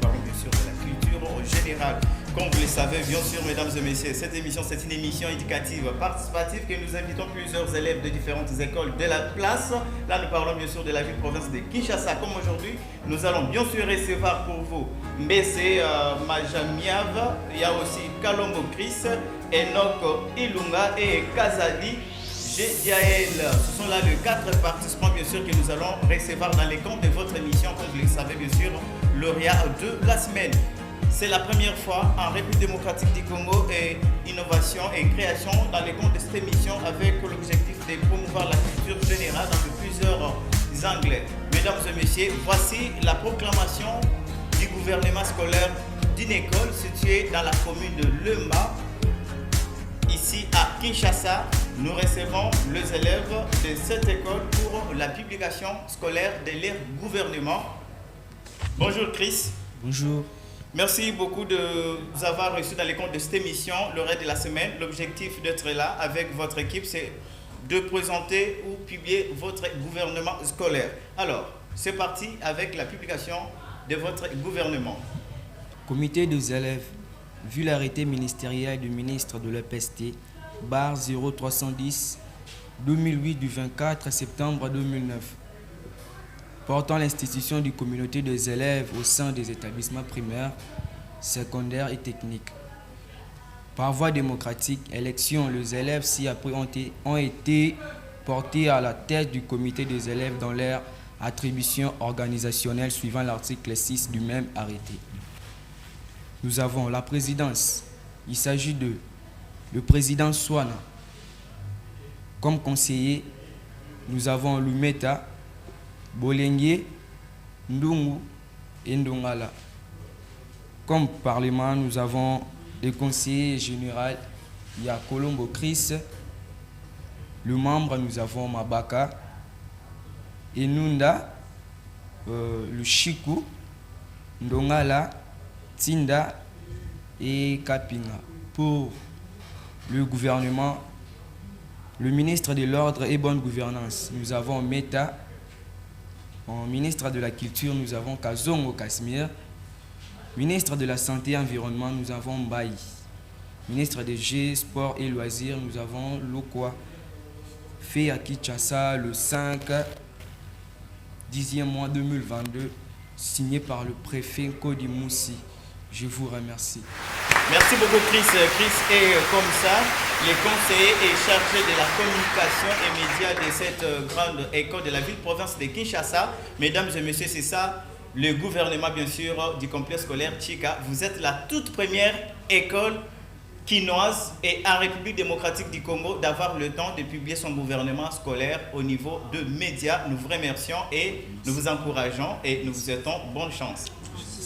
parlons bien sûr de la culture générale. Comme vous le savez, bien sûr, mesdames et messieurs, cette émission, c'est une émission éducative participative que nous invitons plusieurs élèves de différentes écoles de la place. Là, nous parlons bien sûr de la ville-province de Kinshasa. Comme aujourd'hui, nous allons bien sûr recevoir pour vous Mbese Majamiave, il y a aussi Kalombo Chris, Enoch Ilunga et Kazali Diael. Ce sont là les 4 participants bien sûr que nous allons recevoir dans les comptes de votre émission, comme vous le savez bien sûr, lauréat de la semaine. C'est la première fois en République démocratique du Congo et innovation et création dans les comptes de cette émission avec l'objectif de promouvoir la culture générale dans plusieurs angles. Mesdames et messieurs, voici la proclamation du gouvernement scolaire d'une école située dans la commune de Lemba. Ici à Kinshasa, nous recevons les élèves de cette école pour la publication scolaire de leur gouvernement. Bonjour Chris. Bonjour. Merci beaucoup de vous avoir reçu dans les comptes de cette émission, le reste de la semaine. L'objectif d'être là avec votre équipe, c'est de présenter ou publier votre gouvernement scolaire. Alors, c'est parti avec la publication de votre gouvernement. Comité des élèves, vu l'arrêté ministériel du ministre de l'EPST, barre 0310 2008 du 24 septembre 2009, portant l'institution d'une communauté des élèves au sein des établissements primaires, secondaires et techniques. Par voie démocratique, élection, les élèves ci-après ont été portés à la tête du comité des élèves dans leur attribution organisationnelle suivant l'article 6 du même arrêté. Nous avons la présidence. Il s'agit de le président Swana. Comme conseiller, nous avons Lumeta, Bolengue, Ndungu et Ndongala. Comme parlement, nous avons le conseiller général, il y a Colombo Chris. Le membre, nous avons Mabaka, Enunda, le Chiku, Ndongala, Tinda et Kapinga. Pour le gouvernement, le ministre de l'Ordre et Bonne Gouvernance, nous avons Meta. En ministre de la Culture, nous avons Kazongo Kasmir. Ministre de la Santé et Environnement, nous avons Mbaï. Ministre des Jeux, Sports et Loisirs, nous avons Lokwa. Fait à Kinshasa le 5 10e mois 2022, signé par le préfet Kodi Moussi. Je vous remercie. Merci beaucoup Chris. Chris est comme ça, le conseiller et chargé de la communication et médias de cette grande école de la ville-province de Kinshasa. Mesdames et messieurs, c'est ça, le gouvernement bien sûr du complexe scolaire Chika. Vous êtes la toute première école quinoise et en République démocratique du Congo d'avoir le temps de publier son gouvernement scolaire au niveau de médias. Nous vous remercions et nous vous encourageons et nous vous souhaitons bonne chance.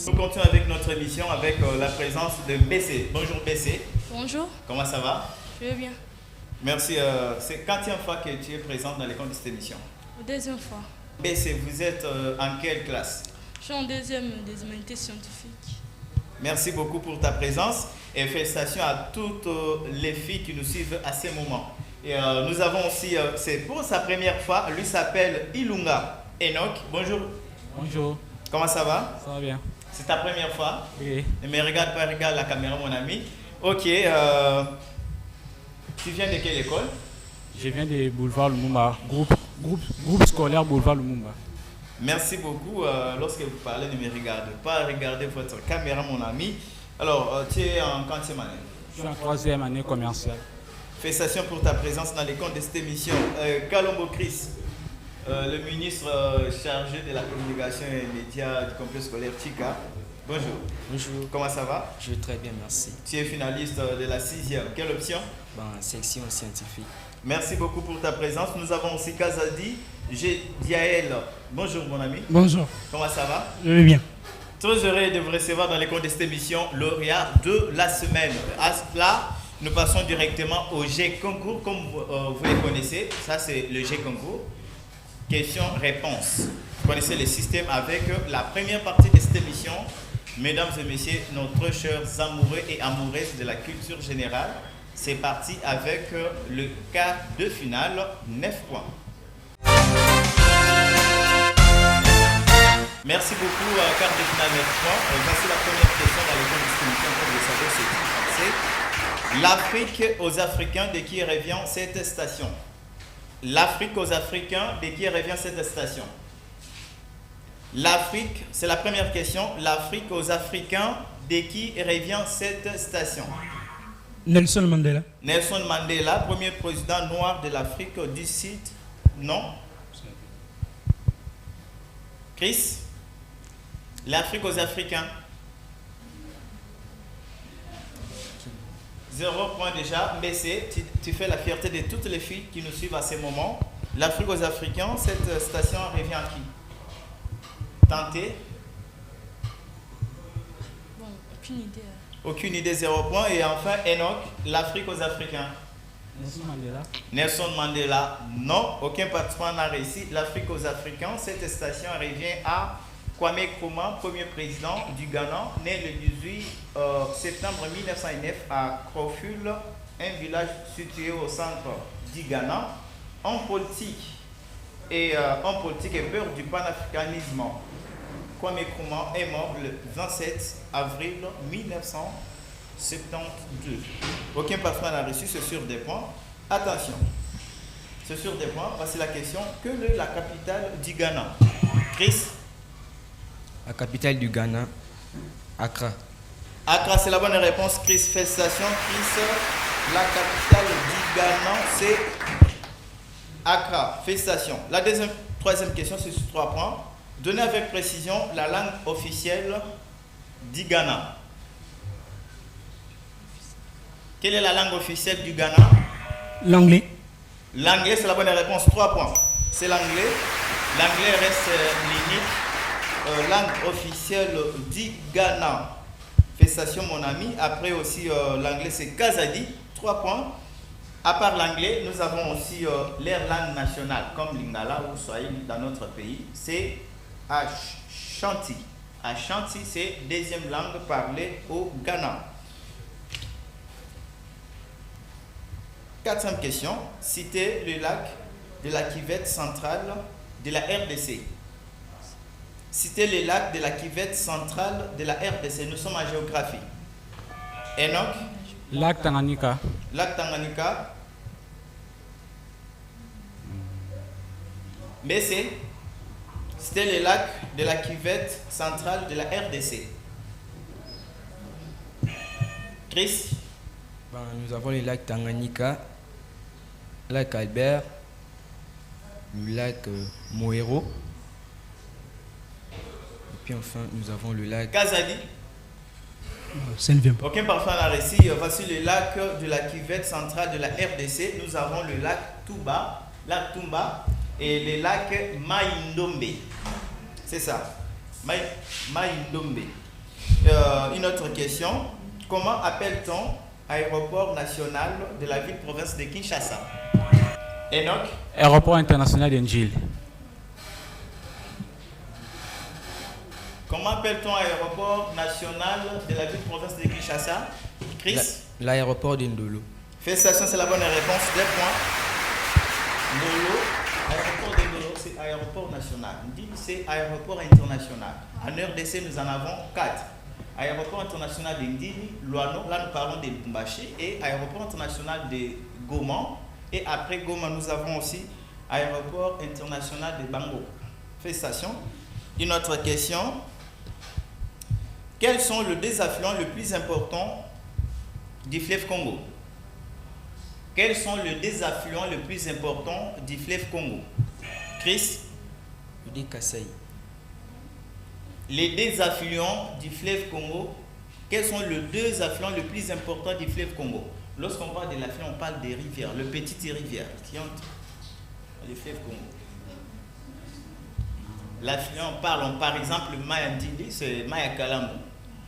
Nous continuons avec notre émission avec la présence de BC. Bonjour BC. Bonjour. Comment ça va? Je vais bien. Merci. C'est la 4e fois que tu es présente dans les comptes de cette émission. Deuxième fois. BC, vous êtes en quelle classe? Je suis en deuxième des humanités scientifiques. Merci beaucoup pour ta présence et félicitations à toutes les filles qui nous suivent à ce moment. Et nous avons aussi, c'est pour sa première fois, lui s'appelle Ilunga Enoch. Bonjour. Bonjour. Comment ça va? Ça va bien. C'est ta première fois? Oui. Mais regarde pas, regarde la caméra mon ami. Ok. Tu viens de quelle école? Je viens de Boulevard Lumumba, groupe scolaire Boulevard Lumumba. Merci beaucoup. Lorsque vous parlez, ne me regardez pas. Regardez votre caméra mon ami. Alors, tu es en quantième année? Je suis en 3e année commerciale. Félicitations pour ta présence dans les comptes de cette émission. Kalombo Chris, le ministre chargé de la communication et des médias du complexe scolaire Chika. Bonjour. Bonjour. Comment ça va? Je vais très bien, merci. Tu es finaliste de la 6e. Quelle option? Section scientifique. Merci beaucoup pour ta présence. Nous avons aussi Kazadi Diael. Bonjour mon ami. Bonjour. Comment ça va? Je vais bien. Très heureux de vous recevoir dans les comptes de cette émission, lauréat de la semaine. À cela, nous passons directement au G concours, comme vous les connaissez. Ça, c'est le G concours. Question-réponse. Vous connaissez le système avec la première partie de cette émission. Mesdames et messieurs, notre chers amoureux et amoureuses de la culture générale, c'est parti avec le quart de finale, 9 points. Merci beaucoup, quart de finale 9 points. Voici la première question dans les distributions. Comme vous savez, c'est l'Afrique aux Africains, de qui revient cette station? L'Afrique aux Africains, de qui revient cette station? L'Afrique, c'est la première question. L'Afrique aux Africains, de qui revient cette station? Nelson Mandela. Nelson Mandela, premier président noir de l'Afrique du Sud. Non. Chris? L'Afrique aux Africains. 0 point déjà, mais tu fais la fierté de toutes les filles qui nous suivent à ces moments. L'Afrique aux Africains, cette station revient à qui? Tentez. Bon, aucune idée. Aucune idée, 0 point. Et enfin, Enoch, l'Afrique aux Africains. Nelson Mandela. Nelson Mandela, non. Aucun participant n'a réussi. L'Afrique aux Africains, cette station revient à Kwame Nkrumah, premier président du Ghana, né le 18 septembre 1909 à Kroful, un village situé au centre du Ghana. En politique et peur du panafricanisme, Kwame Nkrumah est mort le 27 avril 1972. Aucun participant n'a reçu, c'est sur des points. Attention, c'est sur des points. Voici la question. Quelle est la capitale du Ghana? Chris? La capitale du Ghana, Accra. Accra, c'est la bonne réponse. Chris, félicitations. Chris, la capitale du Ghana, c'est Accra. Félicitations. La troisième question, c'est sur 3 points. Donnez avec précision la langue officielle du Ghana. Quelle est la langue officielle du Ghana? L'anglais. L'anglais, c'est la bonne réponse. 3 points. C'est l'anglais. L'anglais reste l'unique langue officielle du Ghana. Félicitations mon ami. Après aussi l'anglais c'est Kazadi. 3 points. À part l'anglais, nous avons aussi leur langue nationale comme Lingala ou Swahili dans notre pays. C'est Ashanti. Ashanti c'est deuxième langue parlée au Ghana. Quatrième question. Citez le lac de la cuvette centrale de la RDC. Citez les lacs de la cuvette centrale de la RDC. Nous sommes en géographie. Enoch? Lac Tanganyika. Lac Tanganyika. BC? Citez les lacs de la cuvette centrale de la RDC. Chris? Nous avons le lac Tanganyika, lac Albert, le lac Moero. Puis enfin, nous avons le lac Kazadi. Ça ne vient pas. Aucun parfum n'a réussi. Voici le lac de la cuvette centrale de la RDC. Nous avons le lac Tumba et le lac Maïndombe. C'est ça. Maïndombe. Une autre question. Comment appelle-t-on aéroport national de la ville-province de Kinshasa? Enoch? Aéroport international d'Enjil. Comment appelle-t-on aéroport national de la ville-province de Kinshasa? Chris? L'aéroport d'Indolo. Félicitations, c'est la bonne réponse. 2 points. Ndolo, aéroport d'Indolo, c'est aéroport national. Ndili, c'est aéroport international. En RDC, nous en avons 4. Aéroport international de Ndili, Luano, là nous parlons de Lubumbashi, et aéroport international de Goma. Et après Goma, nous avons aussi aéroport international de Bango. Félicitations. Une autre question. Quels sont les 2 affluents les plus importants du fleuve Congo? Quels sont les 2 affluents les plus importants du fleuve Congo? Chris? Le Kasaï. Les 2 affluents du fleuve Congo, quels sont les 2 affluents les plus importants du fleuve Congo? Lorsqu'on parle de l'affluent, on parle des rivières, les petites rivières qui entrent dans le fleuve Congo. L'affluent, parlons par exemple Maya Ndili, c'est Maya Kalamu.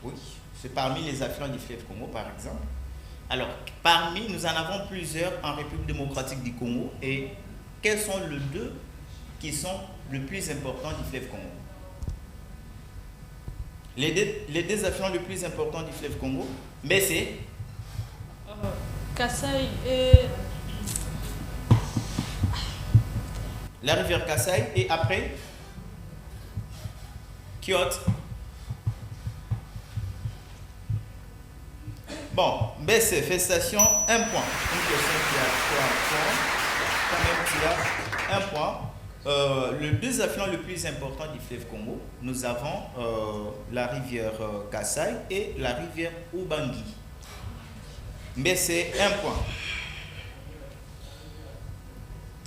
Oui, c'est parmi les affluents du fleuve Congo par exemple. Alors, nous en avons plusieurs en République démocratique du Congo. Et quels sont les 2 qui sont les plus importants du fleuve Congo? Les 2 affluents les plus importants du fleuve Congo, mais c'est Kasaï et... la rivière Kasaï et après Kyoto. Bon, BC, félicitations, 1 point. Une question qui a 3 points. Quand même, tu as 1 point. Le deux affluents le plus important du fleuve Congo, nous avons la rivière Kassai et la rivière Ubangi. BC, 1 point.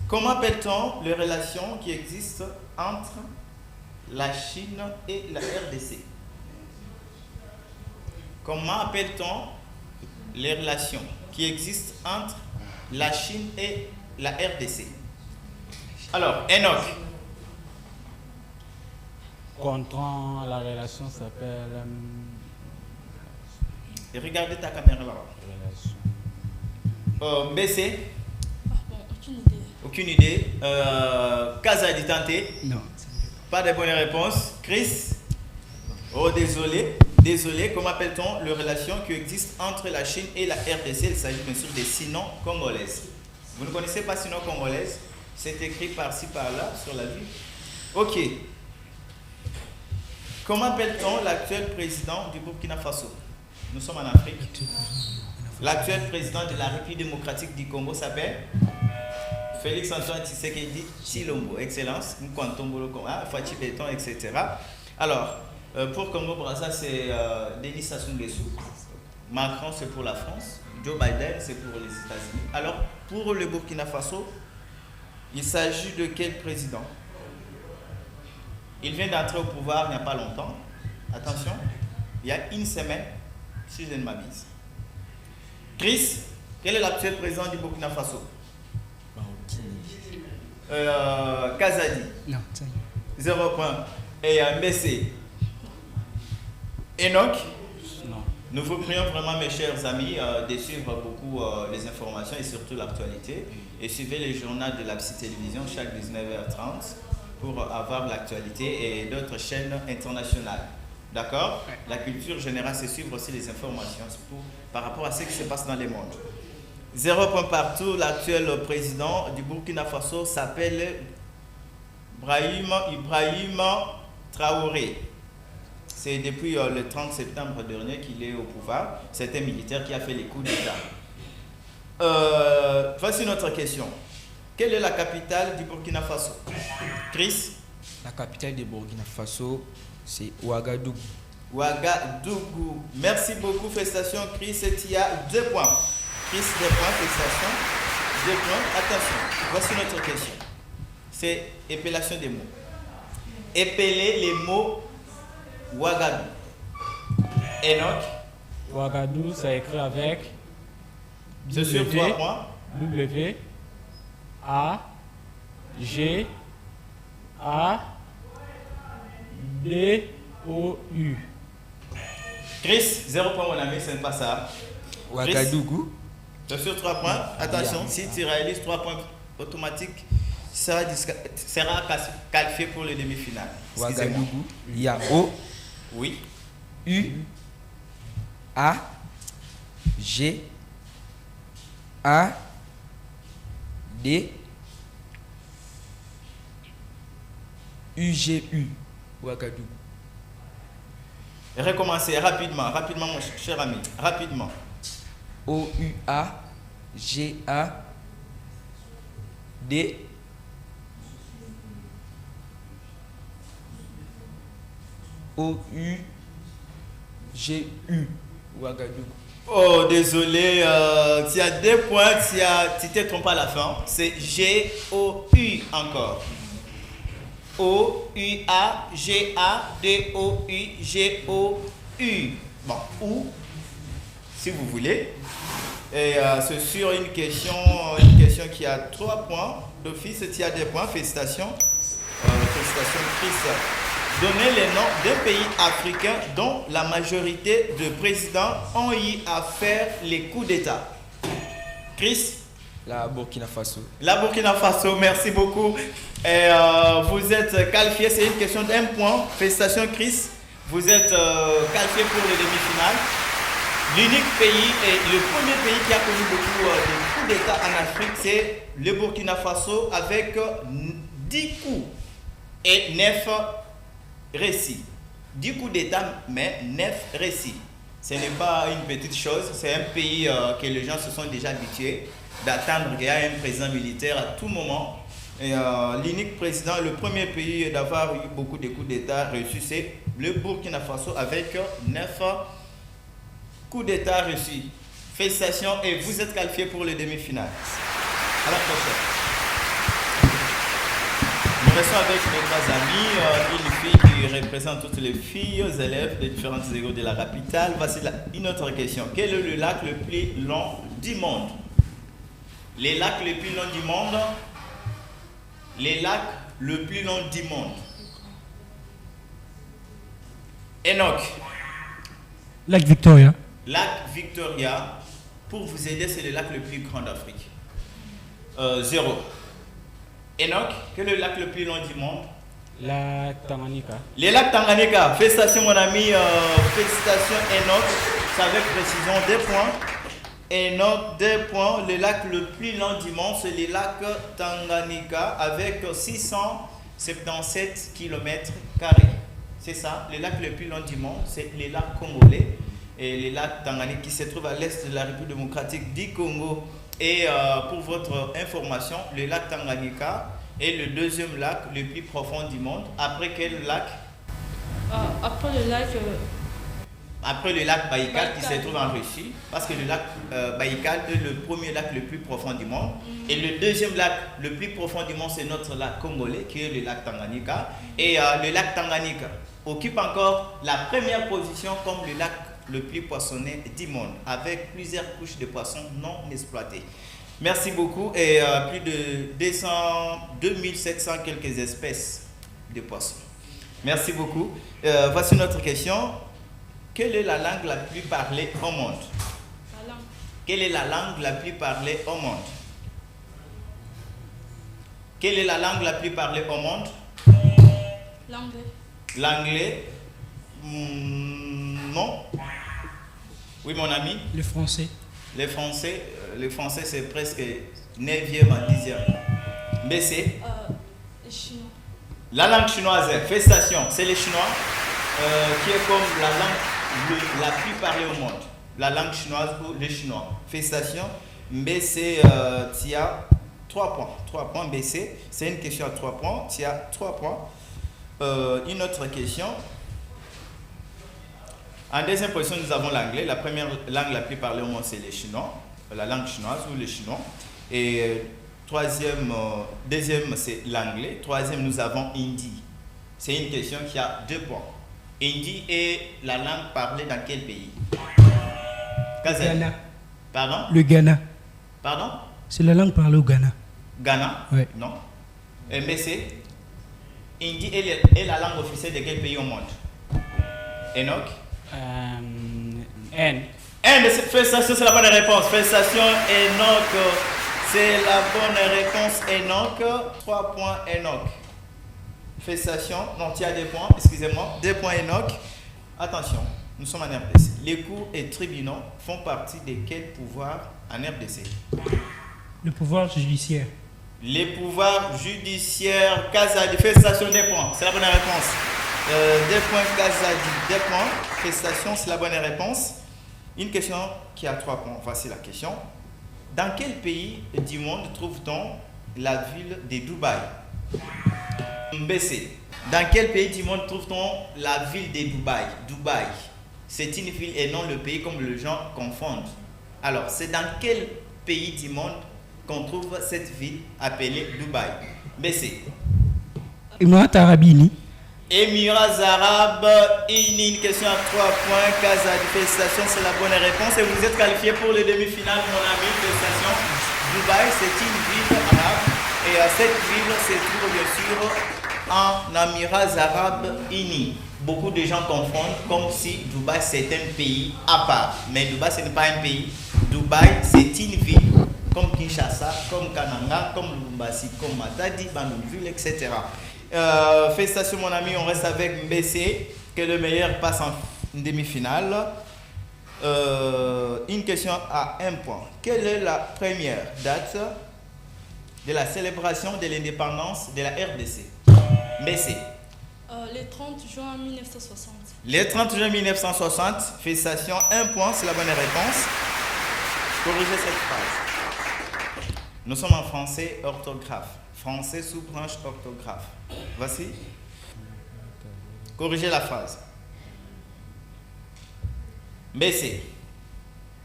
Comment appelle-t-on les relations qui existent entre la Chine et la RDC? Comment appelle-t-on les relations qui existent entre la Chine et la RDC? Alors, Enoch. Contrant, la relation s'appelle... Et regardez ta caméra là-bas. BC. Bon, aucune idée. Aucune idée. Kaza dit tenté. Non. Pas de bonne réponse. Chris. Oh, désolé. Désolé. Comment appelle-t-on les relations qui existent entre la Chine et la RDC? Il s'agit bien sûr des sinon congolaises. Vous ne connaissez pas sinon congolaises? C'est écrit par-ci, par-là, sur la vue. Ok. Comment appelle-t-on l'actuel président du Burkina Faso? Nous sommes en Afrique. L'actuel président de la République démocratique du Congo s'appelle Félix Antoine Tshisekedi Tshilombo. Excellence. Fachi Béton, etc. Alors, pour Congo-Brazza, c'est Denis Sassou Nguesso. Macron, c'est pour la France. Joe Biden, c'est pour les États-Unis. Alors, pour le Burkina Faso, il s'agit de quel président? Il vient d'entrer au pouvoir il n'y a pas longtemps. Attention, il y a une semaine, si je ne m'abuse. Chris, quel est l'actuel président du Burkina Faso? Kazadi. Non, ça y est. 0 point. Et Mbessé. Enoch. Non. Nous vous prions vraiment, mes chers amis, de suivre beaucoup les informations et surtout l'actualité. Et suivez les journaux de la petite télévision chaque 19h30 pour avoir l'actualité et d'autres chaînes internationales. D'accord? La culture générale, c'est suivre aussi les informations par rapport à ce qui se passe dans le monde. 0 point partout. L'actuel président du Burkina Faso s'appelle Ibrahim Traoré. C'est depuis le 30 septembre dernier qu'il est au pouvoir. C'est un militaire qui a fait les coups d'État. Voici notre question. Quelle est la capitale du Burkina Faso? Chris? La capitale du Burkina Faso, c'est Ouagadougou. Ouagadougou. Merci beaucoup. Félicitations, Chris. Tu as 2 points. Chris, 2 points. Félicitations. 2 points. Attention. Voici notre question. C'est épellation des mots. Épeler les mots Ouagadougou. Enoch. Ouagadougou, ça écrit avec C'est sur 3 points. W A G A D O U. Chris, 0 points mon ami, ce n'est pas ça. Ouagadougou. C'est sur 3 points. Attention, si tu réalises 3 points automatiques, sera qualifié pour les demi-finales. Ouagadougou. Il y a O, Oui. U, A, G, A, D, U, G, U. Ouagadougou. Recommencez rapidement, mon cher ami, rapidement. O, U, A, G, A, D, O, U, G, U. Ouagadougou. Oh, désolé, tu as 2 points, tu t'es trompé à la fin. C'est G-O-U encore. O-U-A-G-A-D-O-U, G-O-U. Bon, ou, si vous voulez. Et c'est sur une question qui a 3 points. D'office, tu as 2 points. Félicitations. Félicitations, Chris. Donnez les noms d'un pays africain dont la majorité de présidents ont eu à faire les coups d'État. Chris? La Burkina Faso. La Burkina Faso, merci beaucoup. Et, vous êtes qualifié, c'est une question d'1 point. Félicitations, Chris. Vous êtes qualifié pour les demi-finales. L'unique pays et le premier pays qui a connu beaucoup de coups d'État en Afrique, c'est le Burkina Faso avec 10 coups et 9 récits. 10 coups d'État, mais 9 récits. Ce n'est pas une petite chose, c'est un pays que les gens se sont déjà habitués d'attendre qu'il y ait un président militaire à tout moment. Et l'unique président, le premier pays d'avoir eu beaucoup de coups d'État reçus, c'est le Burkina Faso avec 9 coups d'État reçus. Félicitations et vous êtes qualifiés pour les demi-finales. À la prochaine. Nous restons avec mes trois amis, une fille qui représente toutes les filles, élèves des différentes écoles de la capitale. Voici une autre question. Quel est le lac le plus long du monde? Les lacs les plus longs du monde. Les lacs le plus long du monde. Enoch. Lac Victoria. Lac Victoria. Pour vous aider, c'est le lac le plus grand d'Afrique. 0. Enoch, quel est le lac le plus long du monde? Lac Tanganyika. Les lacs Tanganyika. Félicitations mon ami. Félicitations Enoch. C'est avec précision 2 points. Enoch, 2 points. Le lac le plus long du monde, c'est le lac Tanganyika avec 677 km². C'est ça, le lac le plus long du monde, c'est le lac congolais. Et le lac Tanganyika qui se trouve à l'est de la République démocratique du Congo. Et pour votre information, le lac Tanganyika est le deuxième lac le plus profond du monde. Après quel lac? Après le lac... Après le lac Baïkal qui se trouve en Russie, parce que le lac Baïkal est le premier lac le plus profond du monde. Et le deuxième lac le plus profond du monde, c'est notre lac congolais, qui est le lac Tanganyika. Et le lac Tanganyika occupe encore la première position comme le lac le plus poissonné du monde, avec plusieurs couches de poissons non exploitées. Merci beaucoup. Et plus de 2700 quelques espèces de poissons. Merci beaucoup. Voici notre question. Quelle est la langue la plus parlée au monde? La langue. Quelle est la langue la plus parlée au monde? Quelle est la langue la plus parlée au monde? L'anglais. L'anglais? Non. Oui, mon ami? Le français. Le français c'est presque 9e à 10e. Mais c'est? Le chinois. La langue chinoise. Félicitations. C'est le chinois qui est comme la langue la plus parlée au monde. La langue chinoise ou le chinois. Félicitations. Mais c'est, tu as 3 points. 3 points, BC. C'est une question à 3 points. Tu as 3 points. Une autre question. En deuxième position, nous avons l'anglais. La première langue la plus parlée au monde, c'est le chinois. La langue chinoise ou le chinois. Et deuxième, c'est l'anglais. Troisième, nous avons hindi. C'est une question qui a 2 points. Hindi est la langue parlée dans quel pays? Ghana. Pardon? Le Ghana. Pardon? C'est la langue parlée au Ghana. Ghana? Oui. Non. Mais c'est hindi est la langue officielle de quel pays au monde? Enoch? N. Félicitations, c'est la bonne réponse. Félicitations, Enoch. C'est la bonne réponse, Enoch. 3 points, Enoch. Félicitations. Non, tu as 2 points, excusez-moi. 2 points, Enoch. Attention, nous sommes en RDC. Les cours et tribunaux font partie de quel pouvoir en RDC? Le pouvoir judiciaire. Les pouvoirs judiciaires, Kazadi. Félicitations, 2 points. C'est la bonne réponse. 2 points, Kazadi. 2 points. Félicitations, c'est la bonne réponse. Une question qui a 3 points. Voici la question. Dans quel pays du monde trouve-t-on la ville de Dubaï? BC. Dans quel pays du monde trouve-t-on la ville de Dubaï? Dubaï. C'est une ville et non le pays comme les gens confondent. Alors, c'est dans quel pays du monde qu'on trouve cette ville appelée Dubaï? BC. Émirats Arabes Unis. Émirats Arabes Unis. Une question à 3 points. Kazadi. Félicitations, c'est la bonne réponse. Et vous êtes qualifié pour les demi-finales, mon ami. Félicitations. Dubaï, c'est une ville arabe. Et cette ville se trouve bien sûr en Émirats Arabes Unis. Beaucoup de gens confondent comme si Dubaï c'est un pays à part. Mais Dubaï ce n'est pas un pays. Dubaï c'est une ville comme Kinshasa, comme Kananga, comme Lubumbashi, comme Matadi, Bandunville, etc. Félicitations mon ami, on reste avec Mbessé, que le meilleur passe en demi-finale. Une question à 1 point. Quelle est la première date de la célébration de l'indépendance de la RDC? Mbessé. Le 30 juin 1960. Le 30 juin 1960, félicitations, 1 point, c'est la bonne réponse. Corrigez cette phrase. Nous sommes en français orthographe. Français sous branche orthographe. Voici. Corrigez la phrase. BC.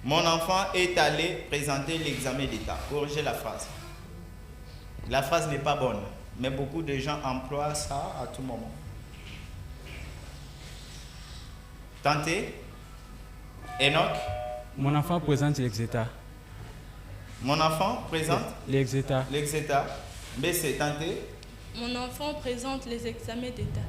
Mon enfant est allé présenter l'examen d'État. Corrigez la phrase. La phrase n'est pas bonne, mais beaucoup de gens emploient ça à tout moment. Tentez. Enoch. Mon enfant présente l'exéta. Mon enfant présente L'exéta. l'exéta. BC. Tentez. Mon enfant présente les examens d'État.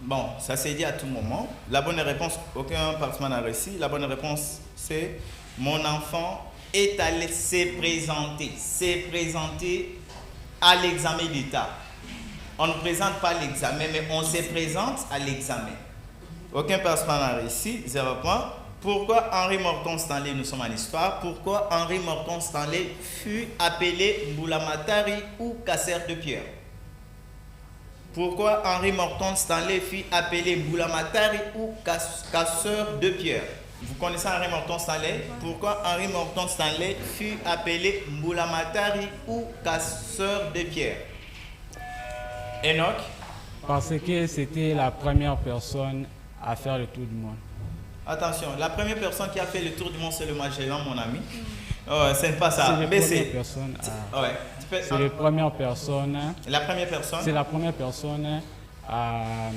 Bon, ça s'est dit à tout moment. La bonne réponse, aucun participant n'a réussi. La bonne réponse, c'est mon enfant est allé se présenter à l'examen d'État. On ne présente pas l'examen, mais on se présente à l'examen. Aucun participant n'a réussi, 0 point. Pourquoi Henri Morton Stanley, nous sommes en histoire, pourquoi Henri Morton Stanley fut appelé Mbulamatari ou casseur de pierre? Pourquoi Henri Morton Stanley fut appelé Mbulamatari ou casseur de pierre? Vous connaissez Henri Morton Stanley? Pourquoi Henri Morton Stanley fut appelé Mbulamatari ou casseur de pierre? Enoch? Parce que c'était la première personne à faire le tour du monde. Attention, la première personne qui a fait le tour du monde, c'est le Magellan, mon ami. Oh, ce n'est pas ça. C'est la Mais première personne à... Ouais. C'est la première personne. La première personne. C'est la première personne à...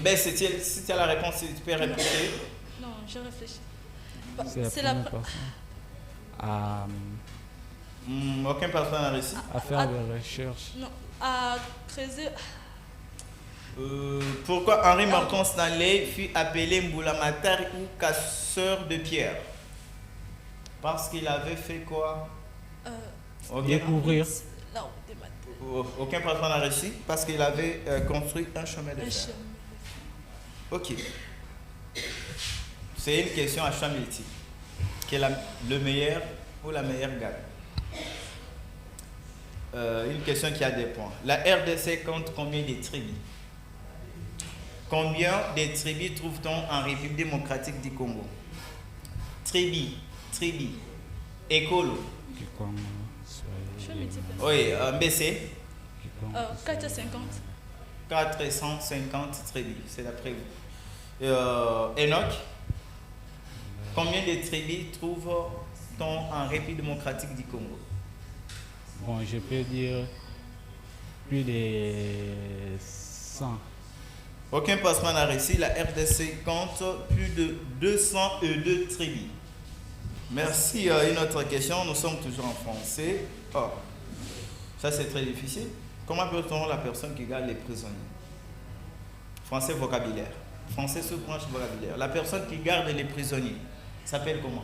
Mais si tu as la réponse, tu peux répéter. Non, je réfléchis. C'est la première personne à... Aucun personne n'a réussi. à faire des recherches. Non, à creuser. Pourquoi Henri Morton Stanley fut appelé Mbulamatari ou casseur de pierre? Parce qu'il avait fait quoi? Découvrir. Là, des maths. Aucun patron n'a réussi parce qu'il avait construit un chemin de Un fer. chemin. Ok. C'est une question à choix multiple. Qui est le meilleur ou la meilleure gagne? Une question qui a des points. La RDC compte combien de tribus? Combien de tribus trouve-t-on en République démocratique du Congo? Tribu, écolo. Je multiplie. Oui, BC. 450. 450 tribus, c'est d'après vous. Enoch, combien de tribus trouve-t-on en République démocratique du Congo? Bon, je peux dire plus de 100. Aucun passement n'a réussi. La RDC compte plus de 202 tribus. Merci. Une autre question. Nous sommes toujours en français. Oh, ça c'est très difficile. Comment appelle-t-on la personne qui garde les prisonniers? Français vocabulaire. Français sous branche vocabulaire. La personne qui garde les prisonniers s'appelle comment?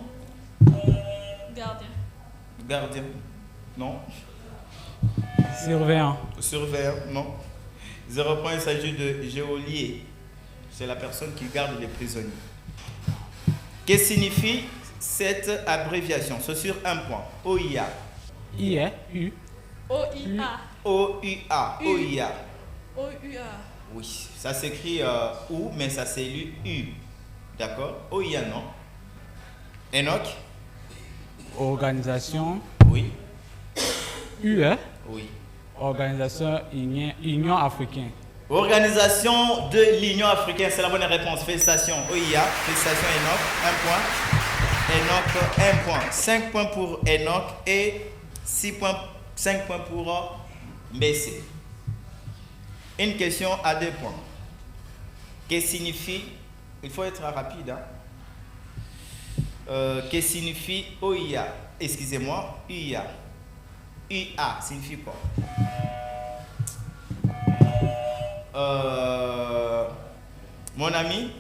Gardien. Gardien? Non. Surveillant. Surveillant? Non. 0 point, il s'agit de geôlier. C'est la personne qui garde les prisonniers. Que signifie cette abréviation? C'est sur un point. OIA. I, U. OIA. OUA. OIA. OUA. Oui, ça s'écrit OU, mais ça s'élit U. D'accord? OIA, non. Enoch? Organisation. Oui. UE. Oui. Organisation Union africaine. Organisation de l'Union africaine, c'est la bonne réponse. Félicitations OIA. Félicitations Enoch. 1 point. Enoch, 1 point. 5 points pour Enoch et 5 points pour BC. Une question à 2 points. Que signifie, il faut être rapide, hein? Que signifie OIA? Excusez-moi, UIA. UA signifie quoi? Mon ami?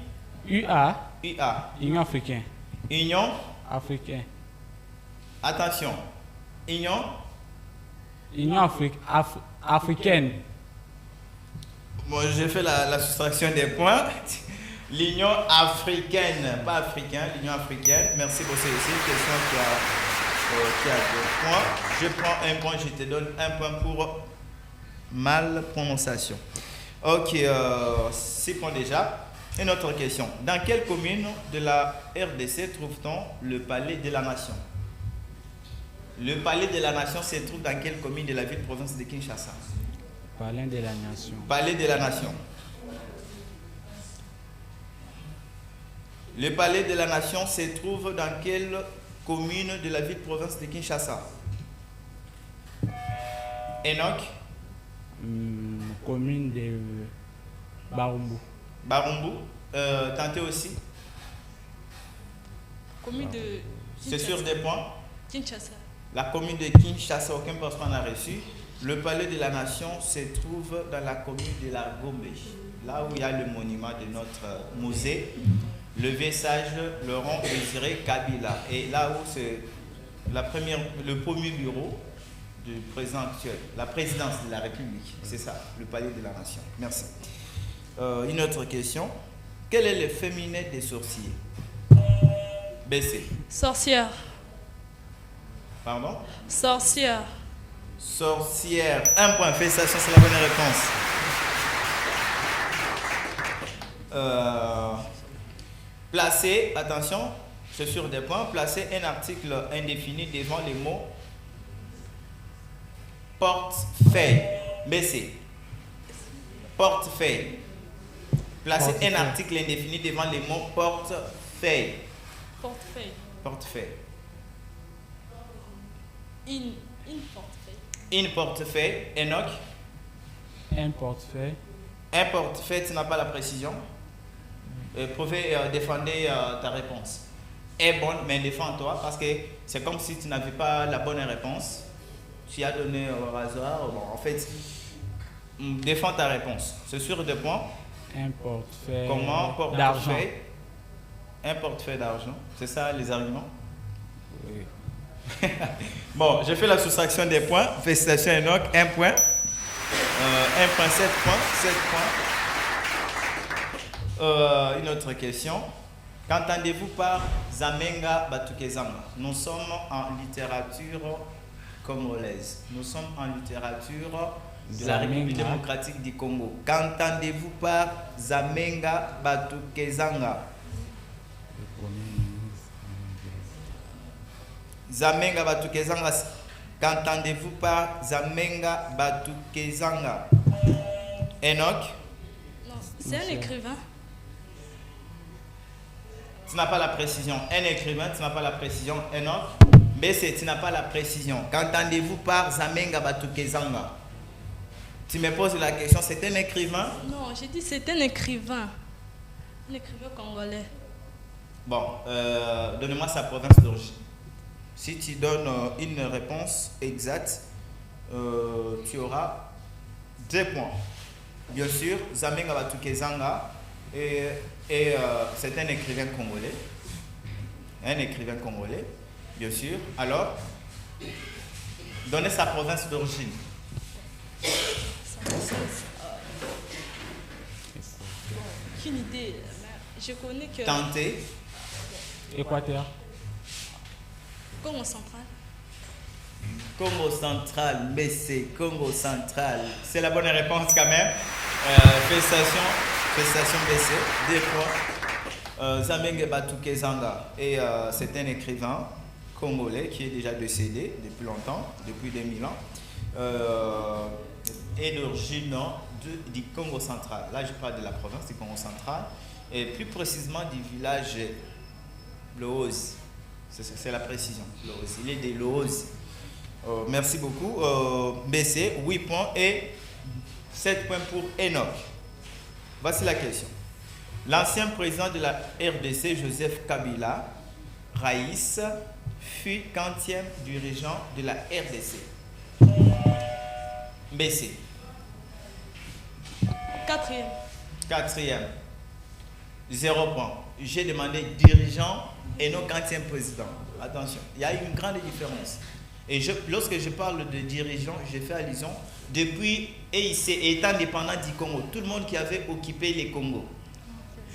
UA. UA. Union africaine. Union? Africaine. Attention. Union? Union africaine. Bon, j'ai fait la soustraction des points. L'Union africaine, pas africain, l'Union africaine. Merci pour ceci. Question qui a 2 points. Je prends 1 point, je te donne 1 point pour Mal prononciation. Ok, 6 points déjà. Une autre question. Dans quelle commune de la RDC trouve-t-on le Palais de la Nation? Le Palais de la Nation se trouve dans quelle commune de la ville-province de Kinshasa? Palais de la Nation. Palais de la Nation. Le Palais de la Nation se trouve dans quelle commune de la ville-province de Kinshasa? Enoch? Commune de Barumbu. Barumbu. Tentez aussi. Commune de C'est sur des points. Kinshasa. La commune de Kinshasa, aucun personne n'a reçu. Le Palais de la Nation se trouve dans la commune de la Gombe, là où il y a le monument de notre musée, le Vessage Laurent Désiré Kabila. Et là où c'est le premier bureau du président actuel, la présidence de la République. C'est ça, le Palais de la Nation. Merci. Une autre question. Quel est le féminin des sorciers? BC. Sorcière. Pardon? Sorcière. Sorcière. 1 point. Félicitations, c'est la bonne réponse. Placez, attention, c'est sur des points. Placez un article indéfini devant les mots portefeuille. BC. Portefeuille. Placez un article indéfini devant les mots portefeuille. Portefeuille. Portefeuille. Une portefeuille. Une portefeuille. Enoch. Un portefeuille. Un portefeuille, tu n'as pas la précision. Pouvez défendre ta réponse. Est bonne, mais défends-toi parce que c'est comme si tu n'avais pas la bonne réponse. Tu as donné au hasard. Bon, en fait, défends ta réponse. C'est sur 2 points. Un portefeuille. Comment d'argent. portefeuille? Un portefeuille d'argent. C'est ça les arguments? Oui. Bon, j'ai fait la soustraction des points. Félicitations Enoch, 1 point. 1 point, 7 points. 7 points. Une autre question. Qu'entendez-vous par Zamenga Batukezanga? Nous sommes en littérature congolaise. Nous sommes en littérature de la République démocratique du Congo. Qu'entendez-vous par Zamenga Batukezanga? Zamenga Batukezanga. Qu'entendez-vous par Zamenga Batukezanga? Enoch? Non, c'est un écrivain. Tu n'as pas la précision. Un écrivain, tu n'as pas la précision. Enoch? BC, tu n'as pas la précision. Qu'entendez-vous par Zamenga Batukezanga? Tu me poses la question, c'est un écrivain? Non, j'ai dit c'est un écrivain. Un écrivain congolais. Bon, donne-moi sa province d'origine. Si tu donnes une réponse exacte, tu auras 2 points. Bien sûr, Zamenga Batukezanga c'est un écrivain congolais. Un écrivain congolais, bien sûr. Alors, donnez sa province d'origine. Aucune idée. Je connais que Tentez. Équateur. Congo central. Congo central, BC, Congo central. C'est la bonne réponse quand même. Félicitations BC, 2 points. Zamenga Batukezanga. Et c'est un écrivain congolais qui est déjà décédé depuis longtemps, depuis 2000 ans. Et d'origine du Congo central. Là, je parle de la province du Congo central. Et plus précisément du village Lohoz. C'est la précision. Lohoz. Il est de Lohoz. Merci beaucoup. BC, 8 points et 7 points pour Enoch. Voici la question. L'ancien président de la RDC, Joseph Kabila, Raïs, fut 40e dirigeant de la RDC. BC. 4e. 0 point. J'ai demandé dirigeant et non 40e président. Attention, il y a une grande différence. Et lorsque je parle de dirigeant, je fais allusion depuis EIC, État indépendant du Congo, tout le monde qui avait occupé les Congos,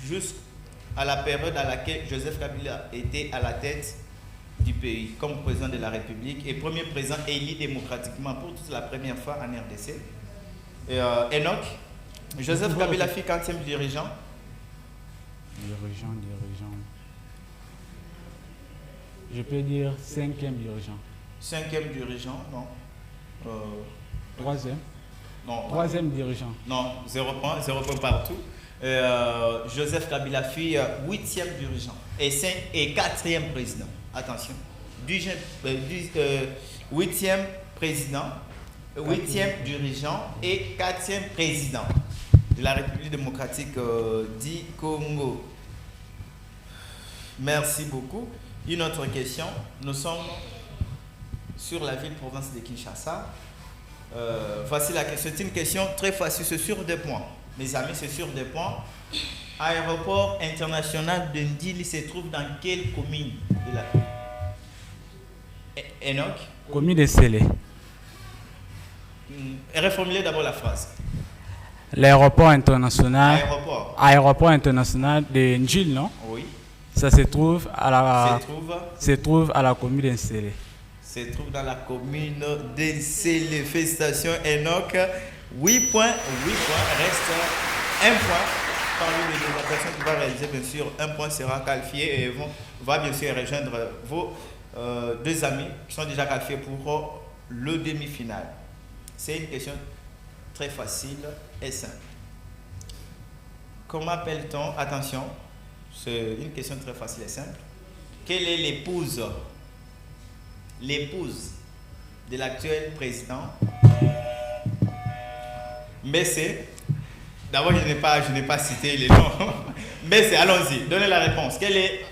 jusqu'à la période à laquelle Joseph Kabila était à la tête du pays comme président de la République et premier président élu démocratiquement pour toute la première fois en RDC. Et, Enoch, Joseph Kabila fut 40e dirigeant. Dirigeant. Je peux dire 5e dirigeant. 5e dirigeant, non. 3e. Non. 3e dirigeant. Non, 0 point partout. Joseph Kabila fut 8e dirigeant et 4e président. Attention. 8e président, 8e dirigeant et 4e président de la République démocratique du Congo. Merci beaucoup. Une autre question. Nous sommes sur la ville-province de Kinshasa. Voici la question. C'est une question très facile. C'est sur des points. Mes amis, c'est sur des points. Aéroport international de Ndili se trouve dans quelle commune de la... Enoch? Commune de Sélé. Reformulez d'abord la phrase. L'aéroport international. Aéroport International de Ndjil, non? Oui. Ça se trouve à la. Se trouve à la commune de Sélé. Se trouve dans la commune de Sélé. Félicitations Enoch. 8 points. Reste 1 point. Parmi les deux personnes qui vont réaliser, bien sûr, 1 point sera qualifié et va bien sûr rejoindre vos 2 amis qui sont déjà qualifiés pour le demi-finale. C'est une question très facile et simple. Comment appelle-t-on, attention, c'est une question très facile et simple. Quelle est l'épouse de l'actuel président? Mais c'est, d'abord je n'ai pas cité les noms, mais c'est, allons-y, donnez la réponse. Quelle est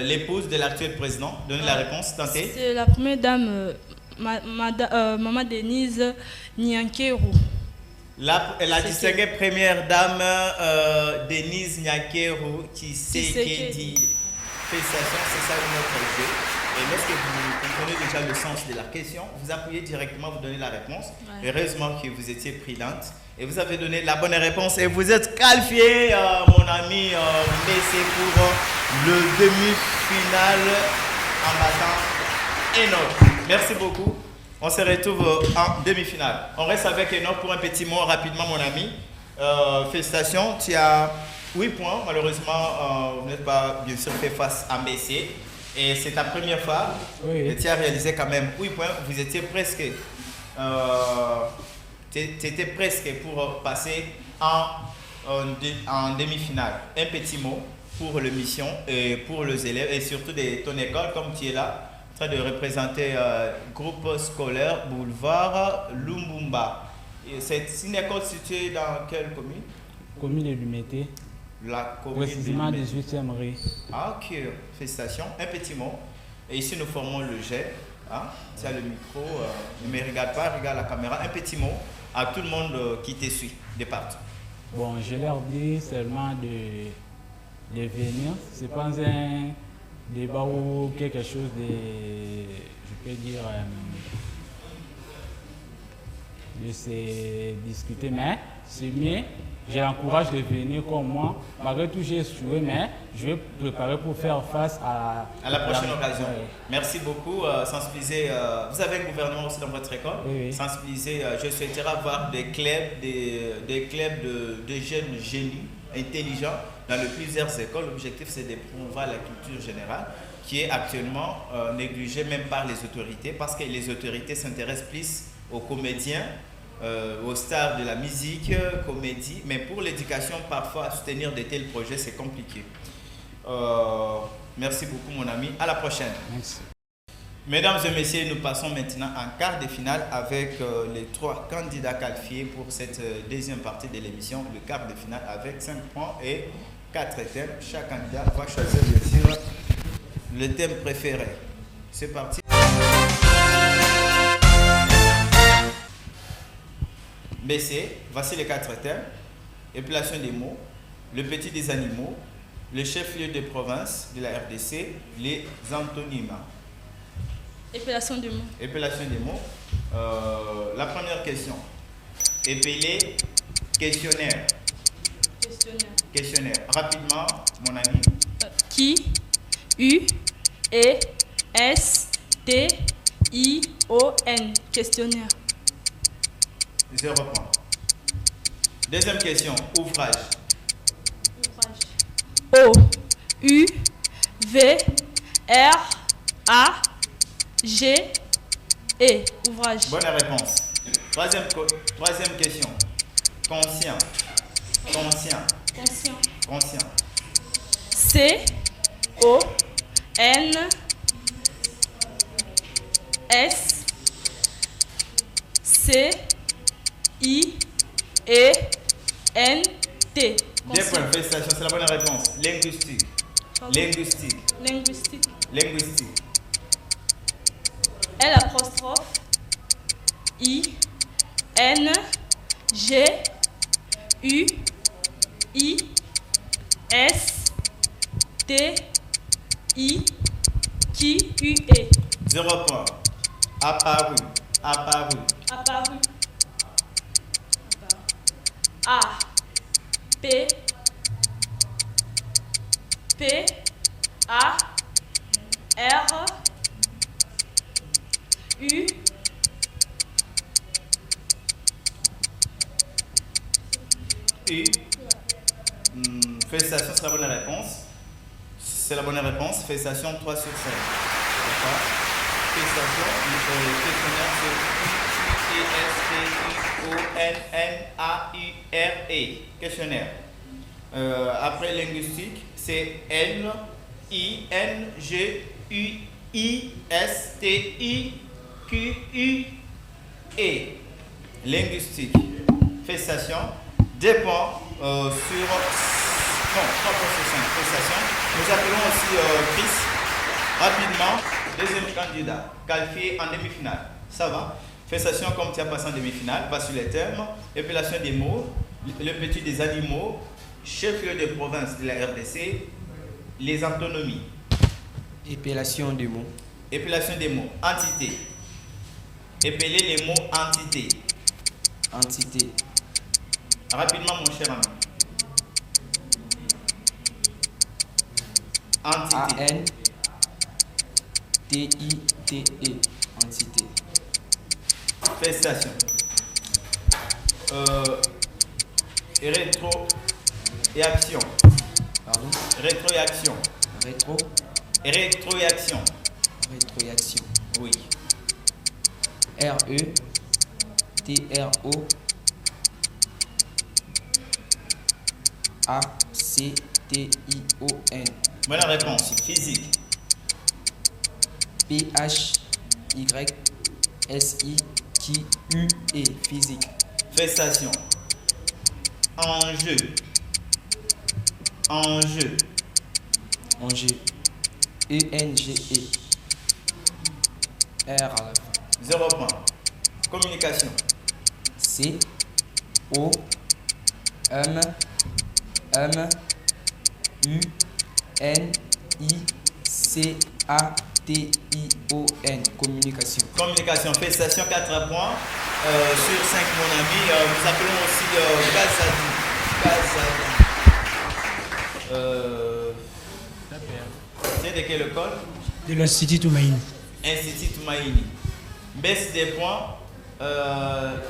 l'épouse de l'actuel président? Donnez la réponse, tentez. C'est la première dame, Maman Denise Nyankeru. La distinguée première dame Denise Nyankeru qui sait qui dit. Félicitations, c'est ça notre jeu. Et lorsque vous comprenez déjà le sens de la question, vous appuyez directement, vous donnez la réponse. Ouais. Heureusement que vous étiez prudente et vous avez donné la bonne réponse et vous êtes qualifié, mon ami Messi, pour le demi-finale en battant Enoch. Merci beaucoup. On se retrouve en demi-finale. On reste avec Enoch pour un petit mot rapidement, mon ami. Félicitations, tu as 8 points. Malheureusement, vous n'êtes pas bien sûr fait face à Messi. Et c'est ta première fois. Oui. Et tu as réalisé quand même 8 points. Vous étiez presque. Tu étais presque pour passer en demi-finale. Un petit mot pour l'émission et pour les élèves et surtout de ton école, comme tu es là, en train de représenter groupe scolaire Boulevard Lumbumba. C'est une école située dans quelle commune? Commune de Lumété. La commune précisément 18e rue. Ah, ok, félicitations. Un petit mot. Et ici, nous formons le jet. Hein? Tu as le micro. Ne me regarde pas, regarde la caméra. Un petit mot à tout le monde qui te suit de partout. Bon, je leur dis seulement de venir. Ce n'est pas un débat ou quelque chose de, je peux dire, de se discuter, mais c'est mieux. Je l'encourage de venir comme moi. Malgré tout, j'ai échoué, mais je vais préparer pour faire face à la prochaine occasion. Oui. Merci beaucoup. Sensibiliser, vous avez un gouvernement aussi dans votre école. Oui. Sensibiliser, je souhaiterais avoir des clubs, de jeunes génies intelligents dans plusieurs écoles. L'objectif, c'est de promouvoir la culture générale qui est actuellement négligée même par les autorités parce que les autorités s'intéressent plus aux comédiens, aux stars de la musique, comédie, mais pour l'éducation, parfois, soutenir de tels projets, c'est compliqué. Merci beaucoup, mon ami. À la prochaine. Merci. Mesdames et messieurs, nous passons maintenant en quart de finale avec les 3 candidats qualifiés pour cette deuxième partie de l'émission, le quart de finale avec 5 points et 4 thèmes. Chaque candidat va choisir, bien sûr, le thème préféré. C'est parti. BC, voici les 4 thèmes. Épilation des mots, le petit des animaux, le chef-lieu de province de la RDC, les antonymes. Épilation des mots. Épilation des mots. La première question. Épeler, questionnaire. Questionnaire. Rapidement, mon ami. Qui, U, E, S, T, I, O, N. Questionnaire. 0 point. Deuxième question, ouvrage. O, U, V, R, A, G, E. Ouvrage. Bonne réponse. Troisième question, conscient. Conscient. Conscient. C, O, N, S, C, I, E, N, T. Deux points, félicitations, c'est la bonne réponse. Linguistique. Pardon. Linguistique. Linguistique. Linguistique. L apostrophe I N G U I S T I Q U E. 0 point. Apparu. Apparu. Apparu. A P P A R U U. Félicitations, c'est la bonne réponse. C'est la bonne réponse. Félicitations, 3 sur 5. D'accord. Félicitations. Le questionnaire, c'est I-S-T-I-O-N-N-A-U-R-E. Questionnaire. Après linguistique, c'est L-I-N-G-U-I-S-T-I-Q-U-E. Linguistique. Félicitations. 2 points sur 3 points sur 5. Félicitations. Nous appelons aussi Chris rapidement, deuxième candidat, qualifié en demi-finale. Ça va? Félicitations, comme tu as passé en demi-finale, pas sur les termes, épellation des mots, le petit des animaux, chef-lieu de province de la RDC, les antonymies. Épellation des mots. Épellation des mots, entité. Épeler les mots entité. Entité. Rapidement, mon cher ami. Entité. A-N-T-I-T-E. Entité. Félicitations. Rétro et action. Pardon. Rétro et action. Rétro. Rétro et action. Rétroaction. Oui. R-E-T-R-O. A-C-T-I-O-N. Bonne réponse. Physique. P-H-Y-S-I-Q-U-E. Physique. Félicitations. Enjeu. Enjeu. Enjeu. E-N-G-E. R à la fin. 0 point. Communication. C O M M U N I C A T I O N. Communication. Communication. Félicitations. 4 points sur 5, mon ami. Nous appelons aussi Gazadi. C'est de quelle école? De l'Institut Toumaïni. Institut Toumaïni. Baisse des points.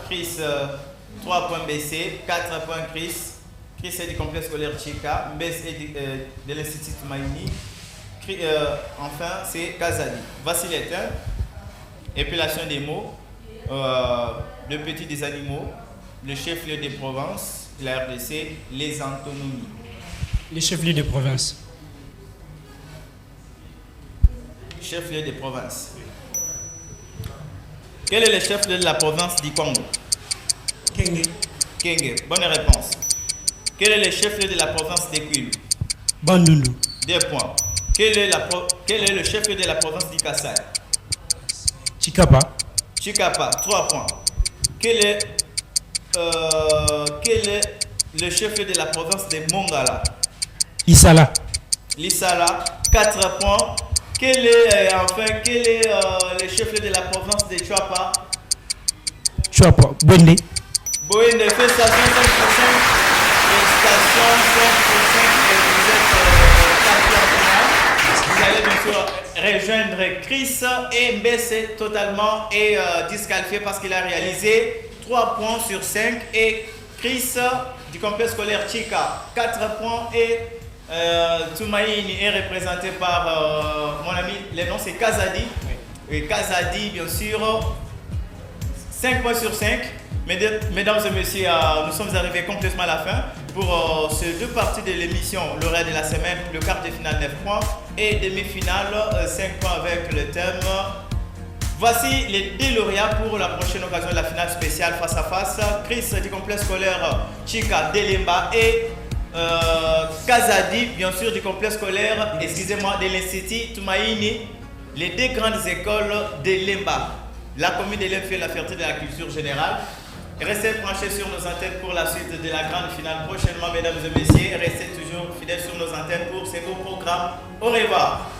Chris, 3 points baissés. 4 points Chris. Chris est du complexe scolaire Tchika. Baisse est de l'Institut Toumaïni. Enfin, c'est Kazadi. Voici les termes. Épellation des mots. Le petit des animaux. Le chef-lieu des provinces. La RDC. Les antonymies. Les chefs-lieux de province. Chef-lieu des provinces. Quel est le chef-lieu de la province du Congo? Kenge. Kenge. Bonne réponse. Quel est le chef-lieu de la province de Kwilu? Bandundu. 2 points. Quel est le chef-lieu de la province du Kassai? Chikapa. Chikapa. 3 points. Quel est le chef-lieu de la province de Mongala? Isala. Lissala. 4 points. Quel est le chef-lieu de la province de Chouapa? Chouapa. Bwende. Boïne, félicitations 5 pour 5. Félicitations 5 pour 5 et vous êtes 4 en finale. Vous allez bien sûr rejoindre Chris et Mbesse totalement et disqualifié parce qu'il a réalisé 3 points sur 5 et Chris du complexe scolaire Chika, 4 points. Et Toumaïni est représenté par mon ami, le nom c'est Kazadi. Et Kazadi, bien sûr, 5 points sur 5. Mesdames et messieurs, nous sommes arrivés complètement à la fin pour ces deux parties de l'émission, l'horaire de la semaine, le quart de finale 9 points et demi-finale 5 points avec le thème. Voici les deux lauréats pour la prochaine occasion de la finale spéciale face à face. Chris du complexe scolaire Chika Delemba et Kazadi, bien sûr, du complexe scolaire, excusez-moi, de l'Institut Toumaïni, les deux grandes écoles de Lemba. La commune de Lemba fait la fierté de la culture générale. Restez branchés sur nos antennes pour la suite de la grande finale prochainement, mesdames et messieurs. Restez toujours fidèles sur nos antennes pour ces beaux programmes. Au revoir.